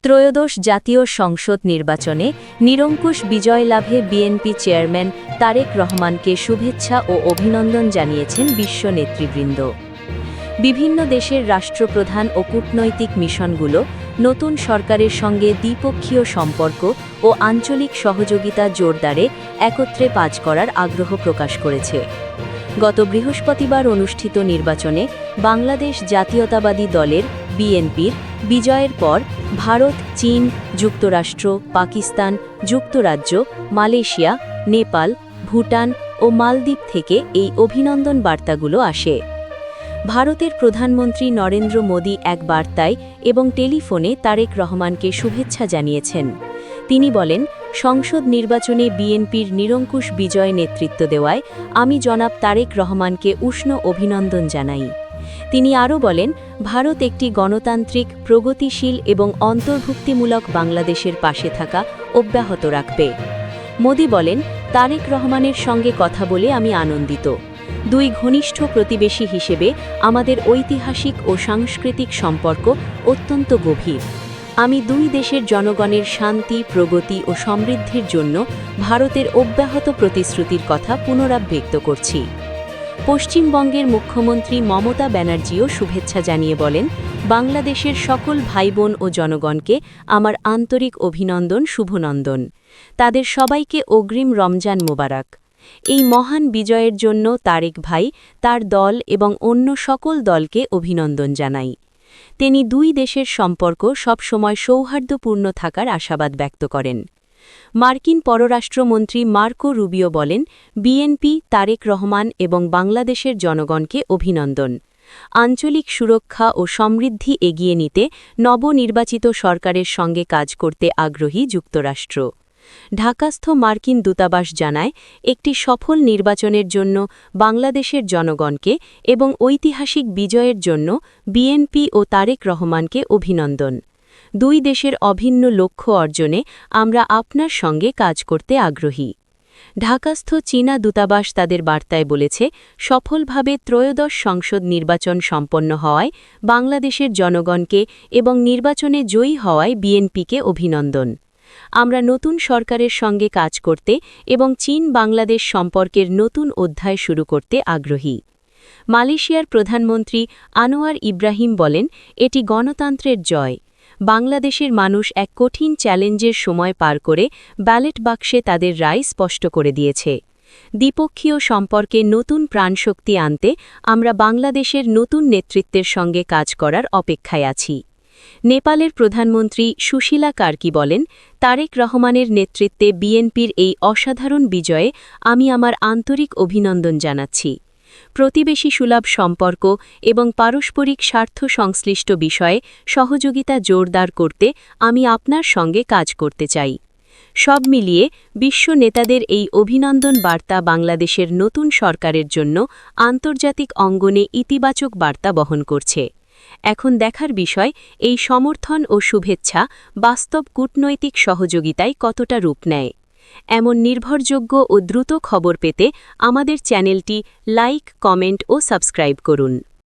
ত্রয়োদশ জাতীয় সংসদ নির্বাচনে নিরঙ্কুশ বিজয় লাভে বিএনপি চেয়ারম্যান তারেক রহমানকে শুভেচ্ছা ও অভিনন্দন জানিয়েছেন বিশ্ব নেতৃবৃন্দ। বিভিন্ন দেশের রাষ্ট্রপ্রধান ও কূটনৈতিক মিশনগুলো নতুন সরকারের সঙ্গে দ্বিপক্ষীয় সম্পর্ক ও আঞ্চলিক সহযোগিতা জোরদারে একত্রে কাজ করার আগ্রহ প্রকাশ করেছে। গত বৃহস্পতিবার অনুষ্ঠিত নির্বাচনে বাংলাদেশ জাতীয়তাবাদী দলের বিএনপির বিজয়ের পর ভারত, চীন, যুক্তরাষ্ট্র, পাকিস্তান, যুক্তরাজ্য, মালয়েশিয়া, নেপাল, ভুটান ও মালদ্বীপ থেকে এই অভিনন্দন বার্তাগুলো আসে। ভারতের প্রধানমন্ত্রী নরেন্দ্র মোদী এক বার্তায় এবং টেলিফোনে তারেক রহমানকে শুভেচ্ছা জানিয়েছেন। তিনি বলেন, সংসদ নির্বাচনে বিএনপির নিরঙ্কুশ বিজয় নেতৃত্ব দেওয়ায় আমি জনাব তারেক রহমানকে উষ্ণ অভিনন্দন জানাই। তিনি আরও বলেন, ভারত একটি গণতান্ত্রিক, প্রগতিশীল এবং অন্তর্ভুক্তিমূলক বাংলাদেশের পাশে থাকা অব্যাহত রাখবে। মোদী বলেন, তারেক রহমানের সঙ্গে কথা বলে আমি আনন্দিত। দুই ঘনিষ্ঠ প্রতিবেশী হিসেবে আমাদের ঐতিহাসিক ও সাংস্কৃতিক সম্পর্ক অত্যন্ত গভীর। আমি দুই দেশের জনগণের শান্তি, প্রগতি ও সমৃদ্ধির জন্য ভারতের অব্যাহত প্রতিশ্রুতির কথা পুনরাবৃত্ত করছি। পশ্চিমবঙ্গের মুখ্যমন্ত্রী মমতা ব্যানার্জিও শুভেচ্ছা জানিয়ে বলেন, বাংলাদেশের সকল ভাইবোন ও জনগণকে আমার আন্তরিক অভিনন্দন, শুভনন্দন। তাদের সবাইকে অগ্রিম রমজান মোবারক। এই মহান বিজয়ের জন্য তারেক ভাই, তার দল এবং অন্য সকল দলকে অভিনন্দন জানাই। তিনি দুই দেশের সম্পর্ক সবসময় সৌহার্দ্যপূর্ণ থাকার আশাবাদ ব্যক্ত করেন। মার্কিন পররাষ্ট্রমন্ত্রী মার্কো রুবিও বলেন, বিএনপি, তারেক রহমান এবং বাংলাদেশের জনগণকে অভিনন্দন। আঞ্চলিক সুরক্ষা ও সমৃদ্ধি এগিয়ে নিতে নবনির্বাচিত সরকারের সঙ্গে কাজ করতে আগ্রহী যুক্তরাষ্ট্র। ঢাকাস্থ মার্কিন দূতাবাস জানায়, একটি সফল নির্বাচনের জন্য বাংলাদেশের জনগণকে এবং ঐতিহাসিক বিজয়ের জন্য বিএনপি ও তারেক রহমানকে অভিনন্দন। দুই দেশের অভিন্ন লক্ষ্য অর্জনে আমরা আপনার সঙ্গে কাজ করতে আগ্রহী। ঢাকাস্থ চীনা দূতাবাস তাদের বার্তায় বলেছে, সফলভাবে ত্রয়োদশ সংসদ নির্বাচন সম্পন্ন হওয়ায় বাংলাদেশের জনগণকে এবং নির্বাচনে জয়ী হওয়ায় বিএনপিকে অভিনন্দন। আমরা নতুন সরকারের সঙ্গে কাজ করতে এবং চীন-বাংলাদেশ সম্পর্কের নতুন অধ্যায় শুরু করতে আগ্রহী। মালয়েশিয়ার প্রধানমন্ত্রী আনোয়ার ইব্রাহিম বলেন, এটি গণতন্ত্রের জয়। বাংলাদেশের মানুষ এক কঠিন চ্যালেঞ্জের সময় পার করে ব্যালট বাক্সে তাদের রায় স্পষ্ট করে দিয়েছে। দ্বিপক্ষীয় সম্পর্কে নতুন প্রাণশক্তি আনতে আমরা বাংলাদেশের নতুন নেতৃত্বের সঙ্গে কাজ করার অপেক্ষায় আছি। নেপালের প্রধানমন্ত্রী সুশীলা কার্কি বলেন, তারেক রহমানের নেতৃত্বে বিএনপির এই অসাধারণ বিজয়ে আমি আমার আন্তরিক অভিনন্দন জানাচ্ছি। প্রতিবেশী সুলভ সম্পর্ক এবং পারস্পরিক স্বার্থ সংশ্লিষ্ট বিষয়ে সহযোগিতা জোরদার করতে আমি আপনার সঙ্গে কাজ করতে চাই। সব মিলিয়ে বিশ্ব নেতাদের এই অভিনন্দন বার্তা বাংলাদেশের নতুন সরকারের জন্য আন্তর্জাতিক অঙ্গনে ইতিবাচক বার্তা বহন করছে। এখন দেখার বিষয়, এই সমর্থন ও শুভেচ্ছা বাস্তব কূটনৈতিক সহযোগিতায় কতটা রূপ নেয়। এমন নির্ভরযোগ্য ও দ্রুত খবর পেতে আমাদের চ্যানেলটি লাইক, কমেন্ট ও সাবস্ক্রাইব করুন।